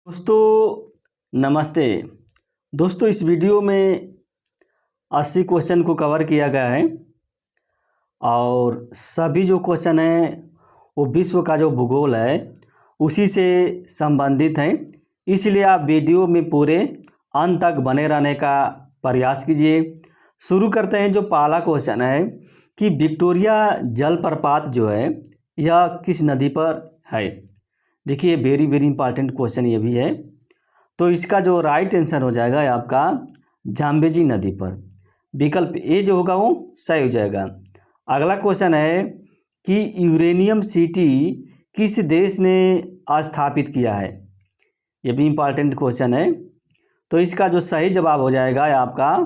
दोस्तों नमस्ते। दोस्तों इस वीडियो में 80 क्वेश्चन को कवर किया गया है और सभी जो क्वेश्चन हैं वो विश्व का जो भूगोल है उसी से संबंधित हैं। इसलिए आप वीडियो में पूरे अंत तक बने रहने का प्रयास कीजिए। शुरू करते हैं। जो पहला क्वेश्चन है कि विक्टोरिया जलप्रपात जो है यह किस नदी पर है। देखिए वेरी इंपॉर्टेंट क्वेश्चन ये भी है। तो इसका जो राइट आंसर हो जाएगा आपका जाम्बेजी नदी पर। विकल्प ए जो होगा वो सही हो जाएगा। अगला क्वेश्चन है कि यूरेनियम सिटी किस देश ने स्थापित किया है। ये भी इंपॉर्टेंट क्वेश्चन है। तो इसका जो सही जवाब हो जाएगा आपका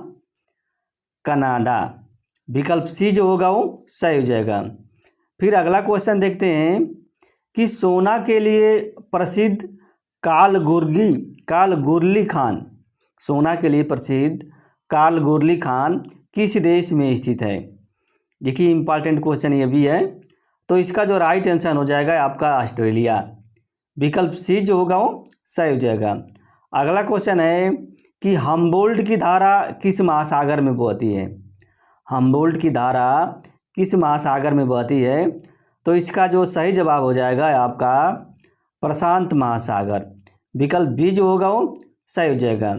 कनाडा। विकल्प सी जो होगा वो सही हो जाएगा। फिर अगला क्वेश्चन देखते हैं कि सोना के लिए प्रसिद्ध कालगुरली खान, सोना के लिए प्रसिद्ध कालगुरली खान किस देश में स्थित है। देखिए इंपॉर्टेंट क्वेश्चन ये भी है। तो इसका जो राइट आंसर हो जाएगा आपका ऑस्ट्रेलिया। विकल्प सी जो होगा वो सही हो जाएगा। अगला क्वेश्चन है कि हम्बोल्ट की धारा किस महासागर में बहती है। हम्बोल्ट की धारा किस महासागर में बहती है। तो इसका जो सही जवाब हो जाएगा आपका प्रशांत महासागर। विकल्प बी जो होगा वो सही हो जाएगा।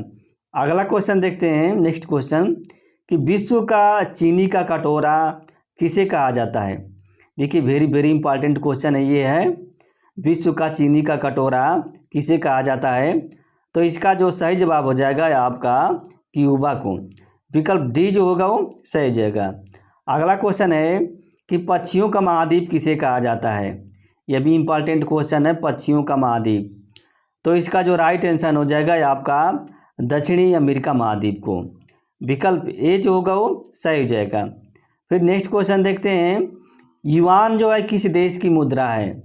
अगला क्वेश्चन देखते हैं। नेक्स्ट क्वेश्चन कि विश्व का चीनी का कटोरा किसे कहा जाता है। देखिए वेरी इंपॉर्टेंट क्वेश्चन है ये है। विश्व का चीनी का कटोरा किसे कहा जाता है। तो इसका जो सही जवाब हो जाएगा आपका क्यूबा को। विकल्प डी जो होगा वो सही हो जाएगा। अगला क्वेश्चन है कि पक्षियों का महाद्वीप किसे कहा जाता है। यह भी इंपॉर्टेंट क्वेश्चन है, पक्षियों का महाद्वीप। तो इसका जो राइट आंसर हो जाएगा आपका दक्षिणी अमेरिका महाद्वीप को। विकल्प ए जो होगा वो सही हो जाएगा। फिर नेक्स्ट क्वेश्चन देखते हैं। युआन जो है किस देश की मुद्रा है।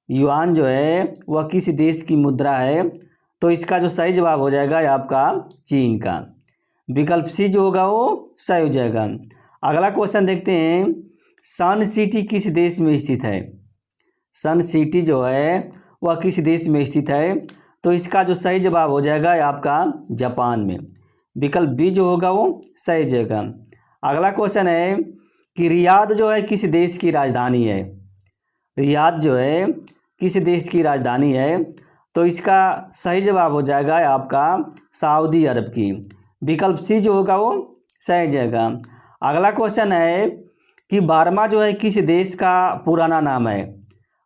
युआन जो है वह किस देश की मुद्रा है। तो इसका जो सही जवाब हो जाएगा आपका चीन का। विकल्प सी जो होगा वो सही हो जाएगा। अगला क्वेश्चन देखते हैं। सन सिटी किस देश में स्थित है। सन सिटी जो है वह किस देश में स्थित है। तो इसका जो सही जवाब हो जाएगा आपका जापान में। विकल्प बी जो होगा वो सही हो जाएगा। अगला क्वेश्चन है कि रियाद जो है किस देश की राजधानी है। रियाद जो है किस देश की राजधानी है। तो इसका सही जवाब हो जाएगा आपका सऊदी अरब की। विकल्प सी जो होगा वो सही हो जाएगा। अगला क्वेश्चन है कि बर्मा जो है किस देश का पुराना नाम है।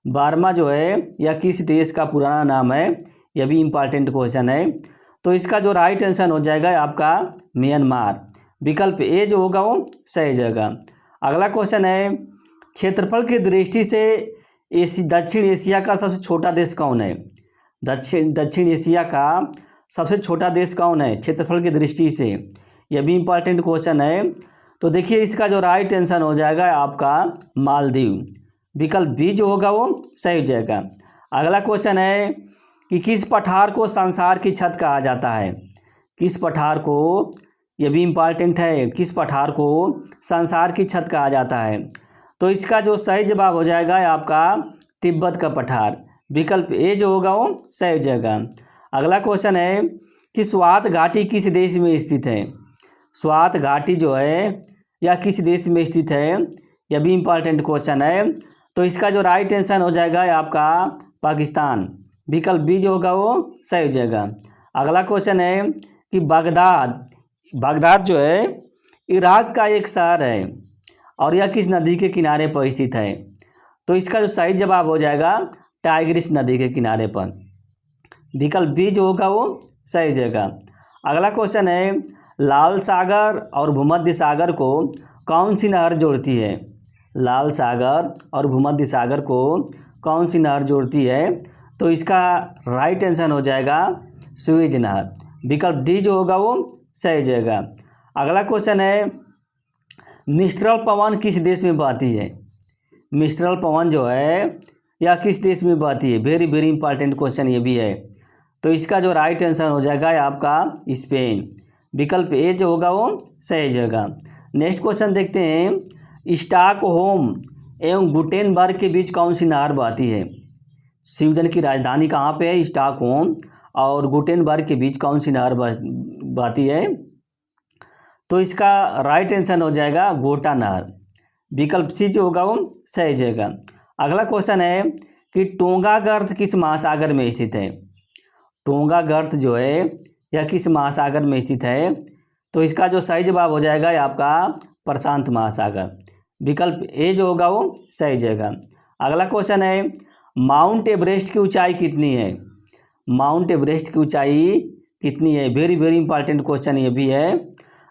बर्मा जो है या किस देश का पुराना नाम है। यह भी इंपॉर्टेंट क्वेश्चन है। तो इसका जो राइट आंसर हो जाएगा आपका म्यांमार। विकल्प ए जो होगा वो सही जाएगा। अगला क्वेश्चन है क्षेत्रफल की दृष्टि से दक्षिण एशिया का सबसे छोटा देश कौन है। दक्षिण एशिया का सबसे छोटा देश कौन है क्षेत्रफल की दृष्टि से। यह भी इंपॉर्टेंट क्वेश्चन है। तो देखिए इसका जो राइट आंसर हो जाएगा आपका मालदीव। विकल्प बी जो होगा वो सही हो जाएगा। अगला क्वेश्चन है कि किस पठार को संसार की छत कहा जाता है। किस पठार को, यह भी इंपॉर्टेंट है, किस पठार को संसार की छत कहा जाता है। तो इसका जो सही जवाब हो जाएगा आपका तिब्बत का पठार। विकल्प ए जो होगा वो सही हो जाएगा। अगला क्वेश्चन है कि स्वात घाटी किस देश में स्थित है। स्वात घाटी जो है या किस देश में स्थित है। यह भी इंपॉर्टेंट क्वेश्चन है। तो इसका जो राइट आंसर हो जाएगा आपका पाकिस्तान। विकल्प बी जो होगा वो सही हो जाएगा। अगला क्वेश्चन है कि बगदाद जो है इराक का एक शहर है और यह किस नदी के किनारे पर स्थित है। तो इसका जो सही जवाब हो जाएगा टाइग्रिस नदी के किनारे पर। विकल्प बी जो होगा वो सही हो जाएगा। अगला क्वेश्चन है लाल सागर और भूमध्य सागर को कौन सी नहर जोड़ती है। लाल सागर और भूमध्य सागर को कौन सी नहर जोड़ती है। तो इसका राइट आंसर हो जाएगा सुएज नहर। विकल्प डी जो होगा वो सही हो जाएगा। अगला क्वेश्चन है मिस्ट्रल पवन किस देश में बहती है। मिस्ट्रल पवन जो है या किस देश में बहती है। वेरी इंपॉर्टेंट क्वेश्चन ये भी है। तो इसका जो राइट आंसर हो जाएगा आपका स्पेन। विकल्प ए जो होगा वो सही हो जाएगा। नेक्स्ट क्वेश्चन देखते हैं। स्टॉकहोम एवं गुटेनबर्ग के बीच कौन सी नहर बहती है। स्वीडन की राजधानी कहाँ पे है? स्टॉकहोम। और गुटेनबर्ग के बीच कौन सी नहर बहती है? तो इसका राइट आंसर हो जाएगा गोटा नहर। विकल्प सी जो होगा वो सही जाएगा। अगला क्वेश्चन है कि टोंगा गर्त किस महासागर में स्थित है? टोंगा गर्त जो है यह किस महासागर में स्थित है? तो इसका जो सही जवाब हो जाएगा ये आपका प्रशांत महासागर। विकल्प ए जो होगा वो सही जाएगा। अगला क्वेश्चन है माउंट एवरेस्ट की ऊंचाई कितनी है? माउंट एवरेस्ट की ऊंचाई कितनी है? वेरी वेरी इंपॉर्टेंट क्वेश्चन ये भी है।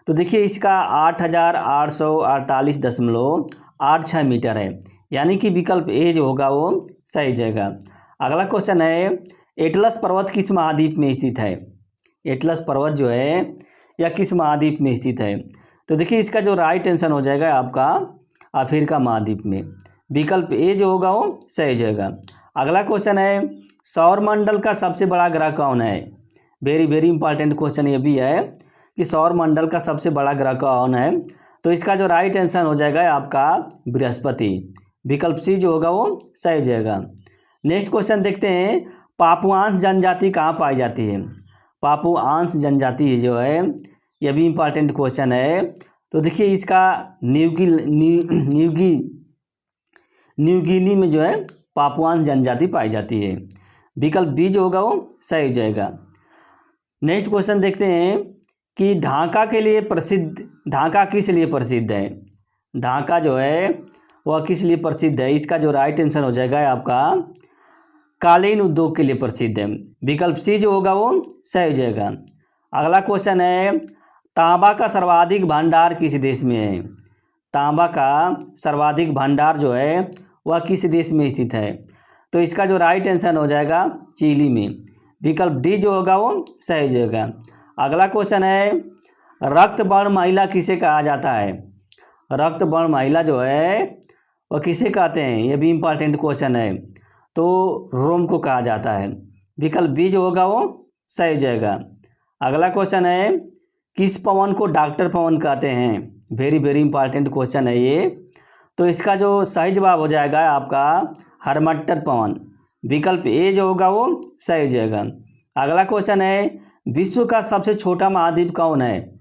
तो देखिए इसका 8,848.86 मीटर है, यानी कि विकल्प ए जो होगा वो सही जाएगा। अगला क्वेश्चन है एटलस पर्वत किस महाद्वीप में स्थित है? एटलस पर्वत जो है यह किस महाद्वीप में स्थित है? तो देखिए इसका जो राइट आंसर हो जाएगा आपका अफ्रीका महाद्वीप में। विकल्प ए जो होगा वो सही जाएगा। अगला क्वेश्चन है सौरमंडल का सबसे बड़ा ग्रह कौन है? वेरी वेरी इंपॉर्टेंट क्वेश्चन ये भी है कि सौरमंडल का सबसे बड़ा ग्रह कौन है? तो इसका जो राइट आंसर हो जाएगा आपका बृहस्पति। विकल्प सी जो होगा वो सही जाएगा। नेक्स्ट क्वेश्चन देखते हैं पापुआन जनजाति कहाँ पाई जाती है? पापुआन जनजाति जो है यह भी इंपॉर्टेंट क्वेश्चन है। तो देखिए इसका न्यूगिनी में जो है पापुआन जनजाति पाई जाती है। विकल्प बी जो होगा वो सही जाएगा। नेक्स्ट क्वेश्चन देखते हैं कि ढाका के लिए प्रसिद्ध, ढाका किस लिए प्रसिद्ध है? ढाका जो है वह किस लिए प्रसिद्ध है? इसका जो राइट आंसर हो जाएगा आपका कालीन उद्योग के लिए प्रसिद्ध है। विकल्प सी जो होगा वो सही हो जाएगा। अगला क्वेश्चन है तांबा का सर्वाधिक भंडार किस देश में है? तांबा का सर्वाधिक भंडार जो है वह किस देश में स्थित है? तो इसका जो राइट आंसर हो जाएगा चिली में। विकल्प डी जो होगा वो सही हो जाएगा। अगला क्वेश्चन है रक्त वर्ण महिला किसे कहा जाता है? रक्त वर्ण महिला जो है वह किसे कहते हैं? यह भी इंपॉर्टेंट क्वेश्चन है। तो रोम को कहा जाता है। विकल्प बी जो होगा वो सही हो जाएगा। अगला क्वेश्चन है किस पवन को डॉक्टर पवन कहते हैं? वेरी वेरी इंपॉर्टेंट क्वेश्चन है ये। तो इसका जो सही जवाब हो जाएगा आपका हरमट्टर पवन। विकल्प ए जो होगा वो सही हो जाएगा। अगला क्वेश्चन है विश्व का सबसे छोटा महाद्वीप कौन है?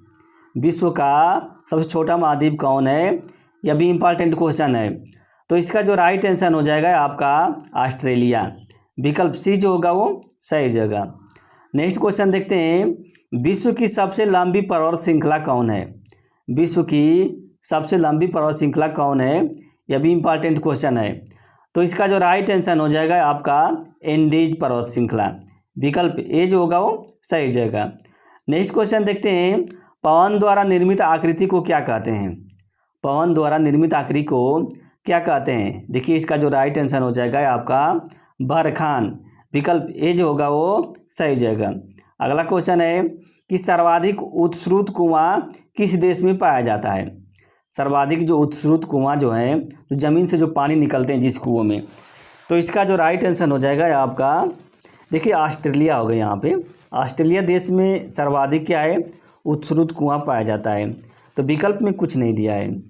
विश्व का सबसे छोटा महाद्वीप कौन है? यह भी इंपॉर्टेंट क्वेश्चन है। तो इसका जो राइट आंसर हो जाएगा आपका ऑस्ट्रेलिया। विकल्प सी जो होगा वो सही जगह। नेक्स्ट क्वेश्चन देखते हैं विश्व की सबसे लंबी पर्वत श्रृंखला कौन है? विश्व की सबसे लंबी पर्वत श्रृंखला कौन है? यह भी इंपॉर्टेंट क्वेश्चन है। तो इसका जो राइट आंसर हो जाएगा आपका एंडीज पर्वत श्रृंखला। विकल्प ए जो होगा वो सही जाएगा। नेक्स्ट क्वेश्चन देखते हैं पवन द्वारा निर्मित आकृति को क्या कहते हैं? पवन द्वारा निर्मित आकृति को क्या कहते हैं? देखिए इसका जो राइट आंसर हो जाएगा आपका बरखान। विकल्प ए जो होगा वो सही जाएगा। अगला क्वेश्चन है कि सर्वाधिक उत्स्रुत कुआं किस देश में पाया जाता है? सर्वाधिक जो उत्स्रुत कुआं जो है जो ज़मीन से जो पानी निकलते हैं जिस कुओं में, तो इसका जो राइट आंसर हो जाएगा आपका देखिए ऑस्ट्रेलिया हो गया। यहाँ पे ऑस्ट्रेलिया देश में सर्वाधिक क्या है उत्स्रुत कुआं पाया जाता है। तो विकल्प में कुछ नहीं दिया है।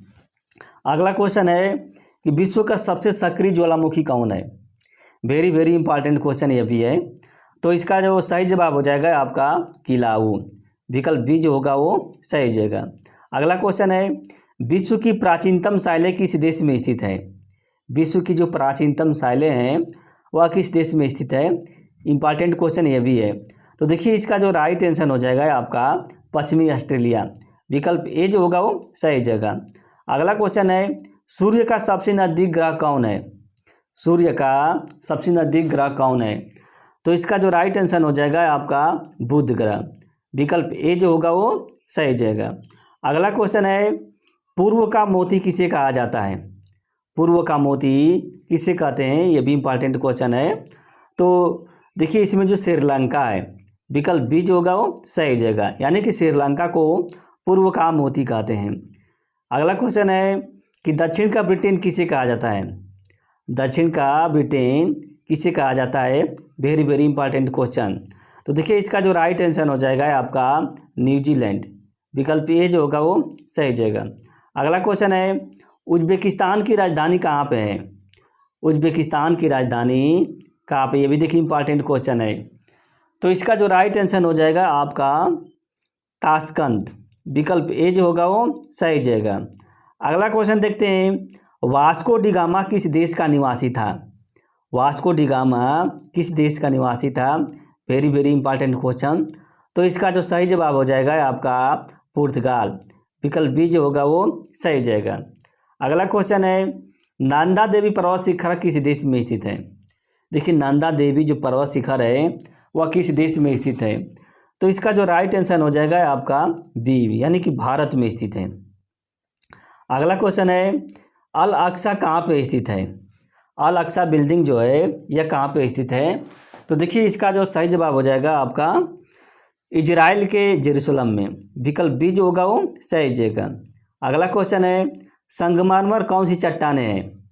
अगला क्वेश्चन है कि विश्व का सबसे सक्रिय ज्वालामुखी कौन है? वेरी वेरी इंपॉर्टेंट क्वेश्चन ये भी है। तो इसका जो सही जवाब हो जाएगा आपका किलाऊ। विकल्प बी जो होगा वो सही जाएगा। अगला क्वेश्चन है विश्व की प्राचीनतम साइलें किस देश में स्थित है? विश्व की जो प्राचीनतम साइलें हैं वह किस देश में स्थित है? इंपॉर्टेंट क्वेश्चन ये भी है। तो देखिए इसका जो राइट आंसर हो जाएगा आपका पश्चिमी ऑस्ट्रेलिया। विकल्प ए जो होगा वो सही जगह। अगला क्वेश्चन है सूर्य का सबसे नज़दीक ग्रह कौन है? सूर्य का सबसे नज़दीक ग्रह कौन है? तो इसका जो राइट आंसर हो जाएगा आपका बुध ग्रह। विकल्प ए जो होगा वो सही जाएगा। अगला क्वेश्चन है पूर्व का मोती किसे कहा जाता है? पूर्व का मोती किसे कहते हैं? ये भी इंपॉर्टेंट क्वेश्चन है। तो देखिए इसमें जो श्रीलंका है, विकल्प बी जो होगा वो सही जाएगा, यानी कि श्रीलंका को पूर्व का मोती कहते हैं। अगला क्वेश्चन है कि दक्षिण का ब्रिटेन किसे कहा जाता है? दक्षिण का ब्रिटेन किसे कहा जाता है? Very very important question. तो देखिए इसका जो राइट आंसर हो जाएगा आपका न्यूजीलैंड। विकल्प ए जो होगा वो सही जाएगा। अगला क्वेश्चन है उज्बेकिस्तान की राजधानी कहाँ पे है? उज्बेकिस्तान की राजधानी कहाँ पे, ये भी देखिए इंपॉर्टेंट क्वेश्चन है। तो इसका जो राइट आंसर हो जाएगा आपका ताशकंद, विकल्प ए जो होगा वो सही जाएगा। अगला क्वेश्चन देखते हैं, वास्को डी गामा किस देश का निवासी था? वास्को डी गामा किस देश का निवासी था? Very very important question. तो इसका जो सही जवाब हो जाएगा आपका पुर्तगाल, विकल्प बी जो होगा वो सही जाएगा। अगला क्वेश्चन है, नंदा देवी पर्वत शिखर किस देश में स्थित है? देखिए नंदा देवी जो पर्वत शिखर है वह किस देश में स्थित है? तो इसका जो राइट आंसर हो जाएगा आपका बी, यानी कि भारत में स्थित है। अगला क्वेश्चन है, अल अक्सा कहाँ पे स्थित है? अल अक्सा बिल्डिंग जो है यह कहाँ पे स्थित है? तो देखिए इसका जो सही जवाब हो जाएगा आपका इजराइल के जेरूसलम में, विकल्प बी जो होगा वो सही जाएगा। अगला क्वेश्चन है, संगमरमर कौन सी चट्टानें हैं?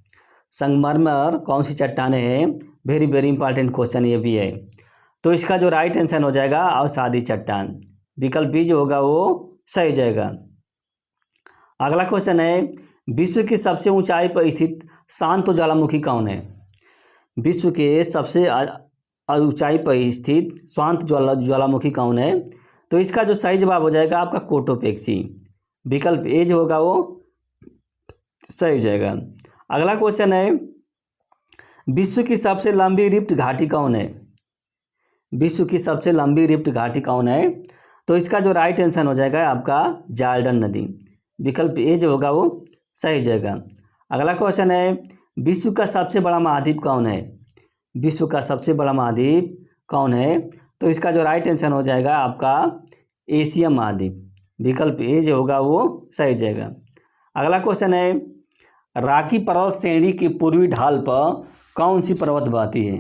संगमरमर कौन सी चट्टानें हैं? वेरी वेरी इंपॉर्टेंट क्वेश्चन ये भी है। तो इसका जो राइट आंसर हो जाएगा अवसादी चट्टान, विकल्प बी जो होगा वो सही जाएगा। अगला क्वेश्चन है, विश्व की सबसे ऊंचाई पर स्थित शांत ज्वालामुखी कौन है? विश्व के सबसे ऊंचाई पर स्थित शांत ज्वालामुखी कौन है? तो इसका जो सही जवाब हो जाएगा आपका कोटोपेक्सी, विकल्प ए जो होगा वो सही जाएगा। अगला क्वेश्चन है, विश्व की सबसे लंबी रिफ्ट घाटी कौन है? विश्व की सबसे लंबी रिफ्ट घाटी कौन है? तो इसका जो राइट आंसर हो जाएगा आपका जॉर्डन नदी, विकल्प ए जो होगा वो सही जाएगा। अगला क्वेश्चन है, विश्व का सबसे बड़ा महाद्वीप कौन है? विश्व का सबसे बड़ा महाद्वीप कौन है? तो इसका जो राइट आंसर हो जाएगा आपका एशिया महाद्वीप, विकल्प ए जो होगा वो सही जाएगा। अगला क्वेश्चन है, राकी पर्वत श्रेणी की पूर्वी ढाल पर कौन सी पर्वत बहती है?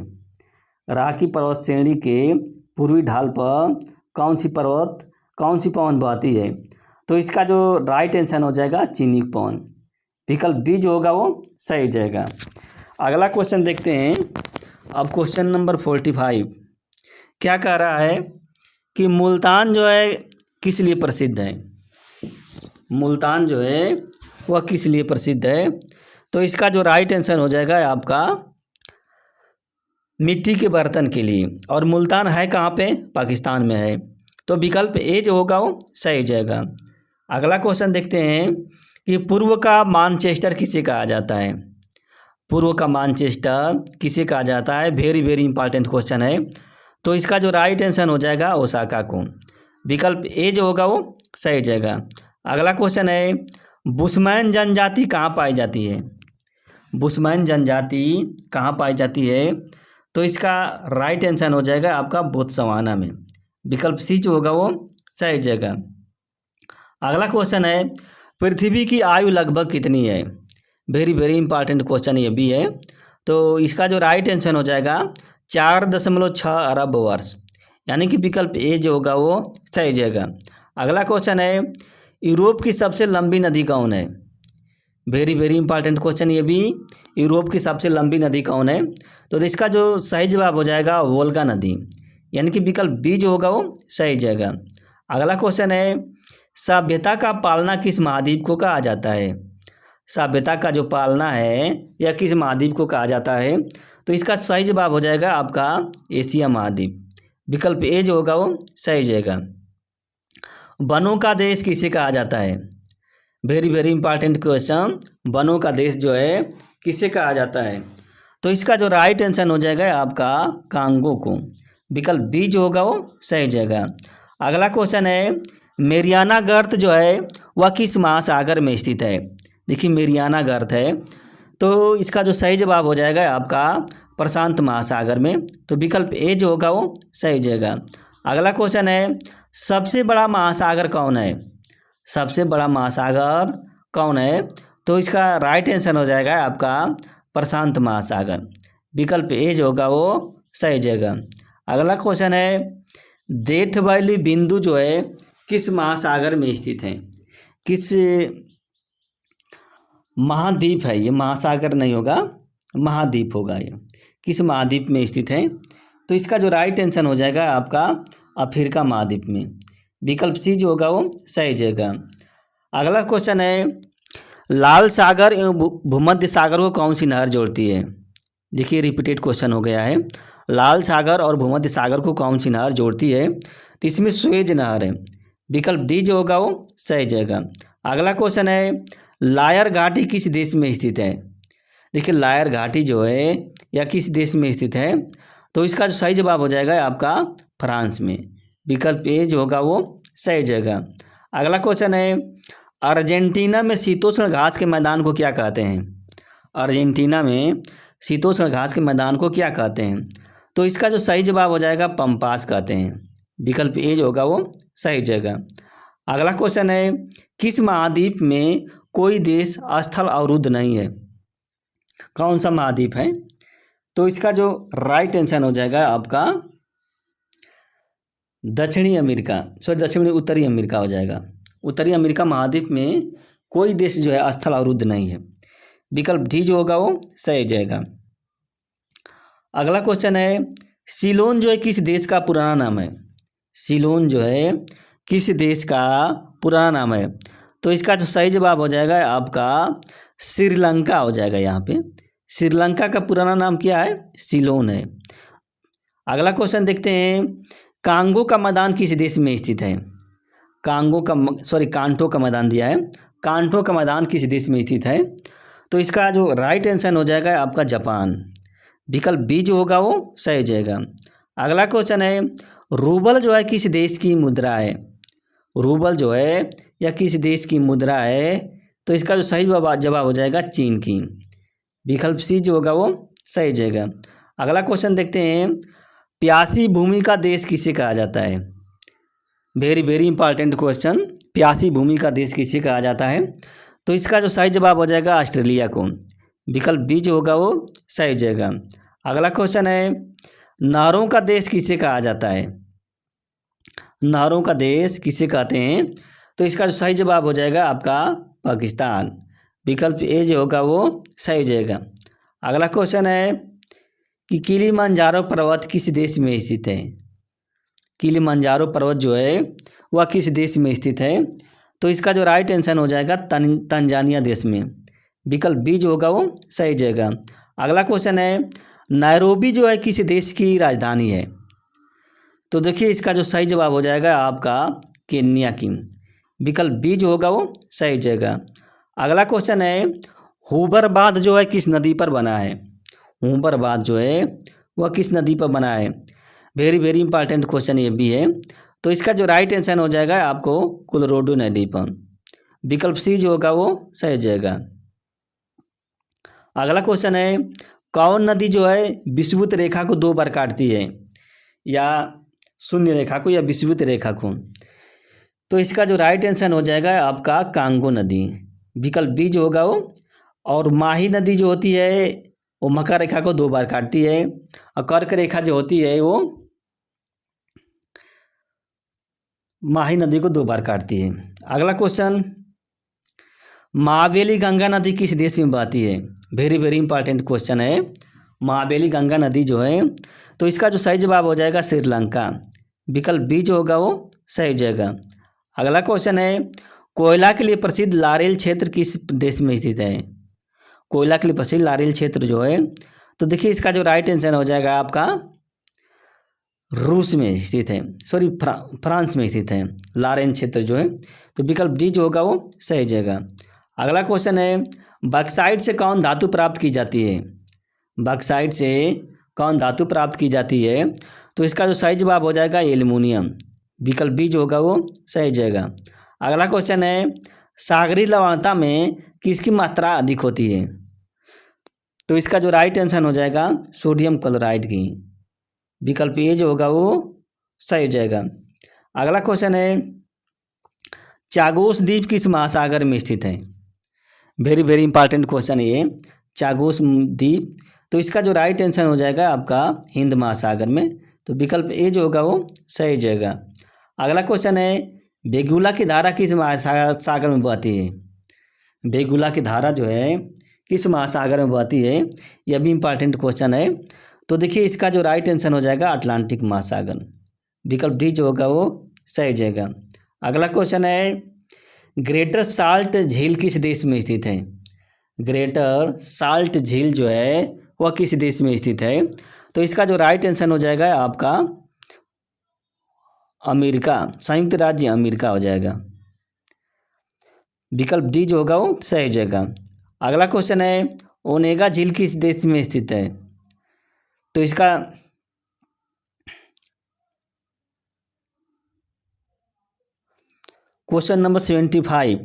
राकी पर्वत श्रेणी के पूर्वी ढाल पर कौन सी पवन बहती है? तो इसका जो राइट आंसर हो जाएगा चिनिक पवन, विकल्प बी जो होगा वो सही जाएगा। अगला क्वेश्चन देखते हैं, अब क्वेश्चन नंबर 45 क्या कह रहा है कि मुल्तान जो है किस लिए प्रसिद्ध है? मुल्तान जो है वह किस लिए प्रसिद्ध है? तो इसका जो राइट आंसर हो जाएगा आपका मिट्टी के बर्तन के लिए, और मुल्तान है कहाँ पे? पाकिस्तान में है, तो विकल्प ए जो होगा वो सही जाएगा। अगला क्वेश्चन देखते हैं कि पूर्व का मानचेस्टर किसे कहा जाता है? पूर्व का मानचेस्टर किसे कहा जाता है? वेरी वेरी इंपॉर्टेंट क्वेश्चन है। तो इसका जो राइट आंसर हो जाएगा ओसाका को, विकल्प ए जो होगा वो सही जाएगा। अगला क्वेश्चन है, बुशमैन जनजाति कहाँ पाई जाती है? बुशमैन जनजाति कहाँ पाई जाती है? तो इसका राइट आंसर हो जाएगा आपका बोत्सवाना में, विकल्प सी जो होगा वो सही जाएगा। अगला क्वेश्चन है, पृथ्वी की आयु लगभग कितनी है? वेरी वेरी इंपॉर्टेंट क्वेश्चन ये भी है। तो इसका जो राइट आंसर हो जाएगा 4.6 अरब वर्ष, यानी कि विकल्प ए जो होगा वो सही जाएगा। अगला क्वेश्चन है, यूरोप की सबसे लंबी नदी कौन है? वेरी वेरी इंपॉर्टेंट क्वेश्चन ये भी, यूरोप की सबसे लंबी नदी कौन है? तो इसका जो सही जवाब हो जाएगा वोल्गा नदी, यानी कि विकल्प बी जो होगा वो सही जाएगा। अगला क्वेश्चन है, सभ्यता का पालना किस महाद्वीप को कहा जाता है? सभ्यता का जो पालना है यह किस महाद्वीप को कहा जाता है? तो इसका सही जवाब हो जाएगा आपका एशिया महाद्वीप, विकल्प ए जो होगा वो सही जाएगा। वनों का देश किसे कहा जाता है? वेरी वेरी इंपॉर्टेंट क्वेश्चन, वनों का देश जो है किसे कहा जाता है? तो इसका जो राइट आंसर हो जाएगा आपका कांगो को, विकल्प बी जो होगा वो सही जाएगा। अगला क्वेश्चन है, मेरियाना गर्त जो है वह किस महासागर में स्थित है? देखिए मेरियाना गर्त है, तो इसका जो सही जवाब हो जाएगा आपका प्रशांत महासागर में, तो विकल्प ए जो होगा वो सही जाएगा। अगला क्वेश्चन है, सबसे बड़ा महासागर कौन है? सबसे बड़ा महासागर कौन है? तो इसका राइट आंसर हो जाएगा आपका प्रशांत महासागर, विकल्प ए जो होगा वो सही जाएगा। अगला क्वेश्चन है, डेथ वैली बिंदु जो है किस महासागर में स्थित है? किस महाद्वीप है ये? महासागर नहीं होगा, महाद्वीप होगा ये। किस महाद्वीप में स्थित है? तो इसका जो राइट आंसर हो जाएगा आपका अफ्रीका महाद्वीप में, विकल्प सी जो होगा वो सही जाएगा। अगला क्वेश्चन है, लाल सागर एवं भूमध्य सागर को कौन सी नहर जोड़ती है? देखिए रिपीटेड क्वेश्चन हो गया है। लाल सागर और भूमध्य सागर को कौन सी नहर जोड़ती है? तो इसमें स्वेज नहर है। विकल्प डी जो होगा वो सही जाएगा। अगला क्वेश्चन है, लायर घाटी किस देश में स्थित है? देखिए लायर घाटी जो है या किस देश में स्थित है? तो इसका जो सही जवाब हो जाएगा आपका फ्रांस में। विकल्प ए जो होगा वो सही जाएगा। अगला क्वेश्चन है, अर्जेंटीना में शीतोष्ण घास के मैदान को क्या कहते हैं? अर्जेंटीना में शीतोष्ण घास के मैदान को क्या कहते हैं? तो इसका जो सही जवाब हो जाएगा पम्पास कहते हैं। विकल्प ए जो होगा वो सही जाएगा। अगला क्वेश्चन है, किस महाद्वीप में कोई देश स्थल अवरुद्ध नहीं है? कौन सा महाद्वीप है? तो इसका जो राइट आंसर हो जाएगा आपका उत्तरी अमेरिका हो जाएगा। उत्तरी अमेरिका महाद्वीप में कोई देश जो है स्थल अवरुद्ध नहीं है। विकल्प डी जो होगा वो सही हो जाएगा। अगला क्वेश्चन है, सीलोन जो है किस देश का पुराना नाम है? सीलोन जो है किस देश का पुराना नाम है? तो इसका जो सही जवाब हो जाएगा आपका श्रीलंका हो जाएगा। यहाँ पे श्रीलंका का पुराना नाम क्या है? सीलोन है। अगला क्वेश्चन देखते हैं, कांगो का मैदान किस देश में स्थित है? कांटो का मैदान दिया है। कांटो का मैदान किस देश में स्थित है? तो इसका जो राइट आंसर हो जाएगा आपका जापान। विकल्प बी जो होगा वो सही हो जाएगा। अगला क्वेश्चन है, रूबल जो है किस देश की मुद्रा है? रूबल जो है या किस देश की मुद्रा है? तो इसका जो सही जवाब हो जाएगा चीन की। विकल्प सी जो होगा वो सही हो जाएगा। अगला क्वेश्चन देखते हैं, प्यासी भूमि का देश किसे कहा जाता है? Very very important question. प्यासी भूमि का देश किसे कहा जाता है? तो इसका जो सही जवाब हो जाएगा ऑस्ट्रेलिया को। विकल्प बी जो होगा वो सही हो जाएगा। अगला क्वेश्चन है, नहरों का देश किसे कहा जाता है? नहरों का देश किसे कहते हैं? तो इसका जो सही जवाब हो जाएगा आपका पाकिस्तान। विकल्प ए जो होगा वो सही हो जाएगा। अगला क्वेश्चन है कि किलिमंजारो पर्वत किस देश में स्थित है? किलिमंजारो पर्वत जो है वह किस देश में स्थित है? तो इसका जो राइट आंसर हो जाएगा तंजानिया देश में। विकल्प बी जो होगा वो सही हो जाएगा। अगला क्वेश्चन है, नैरोबी जो है किस देश की राजधानी है? तो देखिए इसका जो सही जवाब हो जाएगा आपका केन्या की। विकल्प बी जो होगा वो सही हो जाएगा। अगला क्वेश्चन है, हूबर बांध जो है किस नदी पर बना है? हूबर बांध जो है वह किस नदी पर बना है? वेरी वेरी इंपॉर्टेंट क्वेश्चन ये भी है। तो इसका जो राइट आंसर हो जाएगा आपको कोलोराडो नदी पर। विकल्प सी जो होगा वो सही हो जाएगा। अगला क्वेश्चन है, कौन नदी जो है विषुवत रेखा को 2 बार काटती है? या शून्य रेखा को या विषुवत रेखा को? तो इसका जो राइट आंसर हो जाएगा आपका कांगो नदी। विकल्प बी जो होगा वो। और माही नदी जो होती है वो मकर रेखा को 2 बार काटती है और कर्क रेखा जो होती है वो माही नदी को 2 बार काटती है। अगला क्वेश्चन, महाबेली गंगा नदी किस देश में बहती है? वेरी वेरी इंपॉर्टेंट क्वेश्चन है। महाबेली गंगा नदी जो है तो इसका जो सही जवाब हो जाएगा श्रीलंका। विकल्प बी जो होगा वो सही हो जाएगा। अगला क्वेश्चन है, कोयला के लिए प्रसिद्ध लारेल क्षेत्र किस देश में स्थित है? कोयला के लिए प्रसिद्ध लारेल क्षेत्र जो है तो देखिए इसका जो राइट आंसर हो जाएगा आपका रूस में स्थित है, फ्रांस में स्थित है लारेन क्षेत्र जो है। तो विकल्प डी जो होगा वो सही हो जाएगा। अगला क्वेश्चन है, बॉक्साइट से कौन धातु प्राप्त की जाती है? बॉक्साइट से कौन धातु प्राप्त की जाती है? तो इसका जो सही जवाब हो जाएगा एल्युमिनियम। विकल्प बी जो होगा वो सही हो जाएगा। अगला क्वेश्चन है, सागरी लवणता में किसकी मात्रा अधिक होती है? तो इसका जो राइट आंसर हो जाएगा सोडियम क्लोराइड की। विकल्प ए जो होगा वो सही हो जाएगा। अगला क्वेश्चन है, चागोस द्वीप किस महासागर में स्थित है? वेरी वेरी इंपॉर्टेंट क्वेश्चन है ये, चागोस द्वीप। तो इसका जो राइट आंसर हो जाएगा आपका हिंद महासागर में। तो विकल्प ए जो होगा वो सही हो जाएगा। अगला क्वेश्चन है, बेगुला की धारा किस महासागर में बहती है? बेगुला की धारा जो है किस महासागर में बहती है? यह भी इंपॉर्टेंट क्वेश्चन है। तो देखिए इसका जो राइट आंसर हो जाएगा अटलांटिक महासागर। विकल्प डी जो होगा वो सही हो जाएगा। अगला क्वेश्चन है, ग्रेटर साल्ट झील किस देश में स्थित है? ग्रेटर साल्ट झील जो है वह किस देश में स्थित है? तो इसका जो राइट आंसर हो जाएगा आपका अमेरिका, संयुक्त राज्य अमेरिका हो जाएगा। विकल्प डी जो होगा वो सही हो जाएगा। अगला क्वेश्चन है, ओनेगा झील किस देश में स्थित है? तो इसका क्वेश्चन नंबर 75,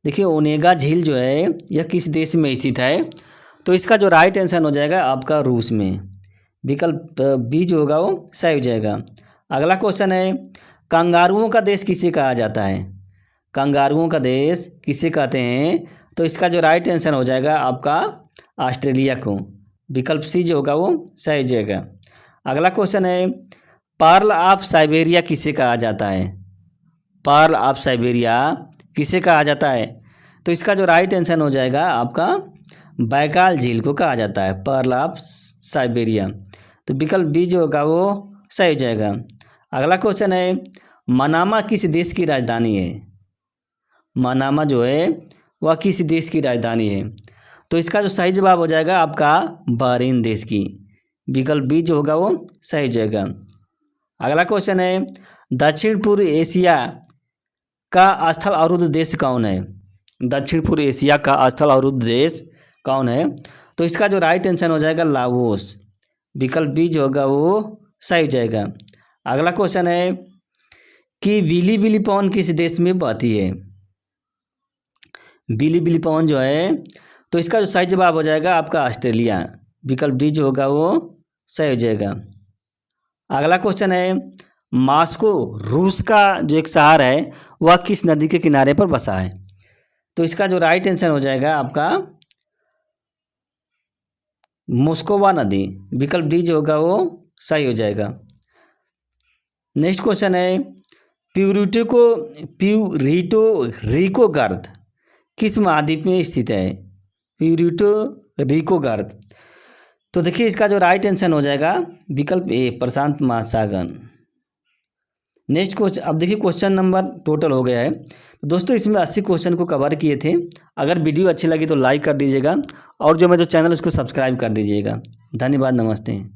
देखिए ओनेगा झील जो है यह किस देश में स्थित है? तो इसका जो राइट आंसर हो जाएगा आपका रूस में। विकल्प बी जो होगा वो सही हो जाएगा। अगला क्वेश्चन है, कंगारुओं का देश किसे कहा जाता है? कंगारुओं का देश किसे कहते हैं? तो इसका जो राइट आंसर हो जाएगा आपका ऑस्ट्रेलिया को। विकल्प सी जो होगा वो सही हो जाएगा। अगला क्वेश्चन है, पर्ल ऑफ साइबेरिया किसे कहा जाता है? पर्ल ऑफ साइबेरिया किसे कहा जाता है? तो इसका जो राइट आंसर हो जाएगा आपका बैकाल झील को कहा जाता है, पर्ल ऑफ साइबेरिया। तो विकल्प बी जो होगा वो सही हो जाएगा। अगला क्वेश्चन है, मनामा किस देश की राजधानी है? मनामा जो है वह किस देश की राजधानी है? तो इसका जो सही जवाब हो जाएगा आपका बहरीन देश की। विकल्प बी जो होगा वो सही हो जाएगा। अगला क्वेश्चन है, दक्षिण पूर्व एशिया का स्थल अवरुद्ध देश कौन है? दक्षिण पूर्व एशिया का स्थल अवरुद्ध देश कौन है? तो इसका जो राइट आंसर हो जाएगा लाओस। विकल्प बी जो होगा वो सही हो जाएगा। अगला क्वेश्चन है कि बिली पवन किस देश में बहती है? बिली पवन जो है तो इसका जो सही जवाब हो जाएगा आपका ऑस्ट्रेलिया। विकल्प डी जो होगा वो सही हो जाएगा। अगला क्वेश्चन है, मॉस्को रूस का जो एक शहर है वह किस नदी के किनारे पर बसा है? तो इसका जो राइट आंसर हो जाएगा आपका मोस्कोवा नदी। विकल्प डी जो होगा वो सही हो जाएगा। नेक्स्ट क्वेश्चन है, प्यूरिटो रिको गर्द किस महाद्वीप में स्थित है? प्यूरिटो रिको गर्द। तो देखिए इसका जो राइट आंसर हो जाएगा विकल्प ए प्रशांत महासागर। नेक्स्ट क्वेश्चन, अब देखिए क्वेश्चन नंबर टोटल हो गया है। तो दोस्तों इसमें 80 क्वेश्चन को कवर किए थे। अगर वीडियो अच्छी लगी तो लाइक कर दीजिएगा और जो मेरे चैनल उसको सब्सक्राइब कर दीजिएगा। धन्यवाद, नमस्ते।